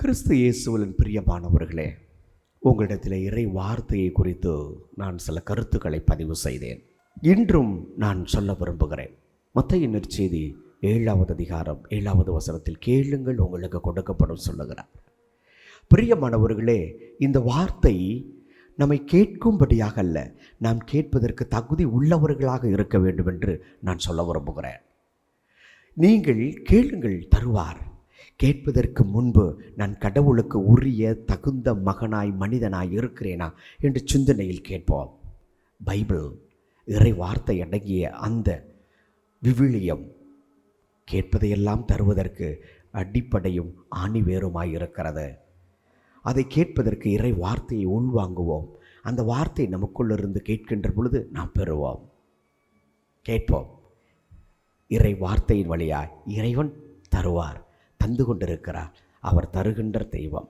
கிறிஸ்து இயேசுவின் பிரியமானவர்களே, உங்களிடத்தில் இறை வார்த்தையை குறித்து நான் சில கருத்துக்களை பதிவு செய்தேன். இன்றும் நான் சொல்ல விரும்புகிறேன். மத்தேயு நற்செய்தி 7வது அதிகாரம் 7வது வசனத்தில் கேளுங்கள் உங்களுக்கு கொடுக்கப்படும் சொல்லுகிறார். பிரியமானவர்களே, இந்த வார்த்தை நம்மை கேட்கும்படியாக அல்ல, நாம் கேட்பதற்கு தகுதி உள்ளவர்களாக இருக்க வேண்டும் என்று நான் சொல்ல விரும்புகிறேன். நீங்கள் கேளுங்கள் தருவார். கேட்பதற்கு முன்பு நான் கடவுளுக்கு உரிய தகுந்த மகனாய் மனிதனாய் இருக்கிறேனா என்று சிந்தனையில் கேட்போம். பைபிள் இறை வார்த்தை அடங்கிய அந்த விவிலியம் கேட்பதையெல்லாம் தருவதற்கு அடிப்படையும் ஆணிவேருமாய் இருக்கிறது. அதை கேட்பதற்கு இறை வார்த்தையை உள்வாங்குவோம். அந்த வார்த்தை நமக்குள்ளிருந்து கேட்கின்ற பொழுது நாம் பெறுவோம். கேட்போம். இறை வார்த்தையின் வழியாய் இறைவன் தருவார், தந்து கொண்டிருக்கிறார். அவர் தருகின்ற தெய்வம்.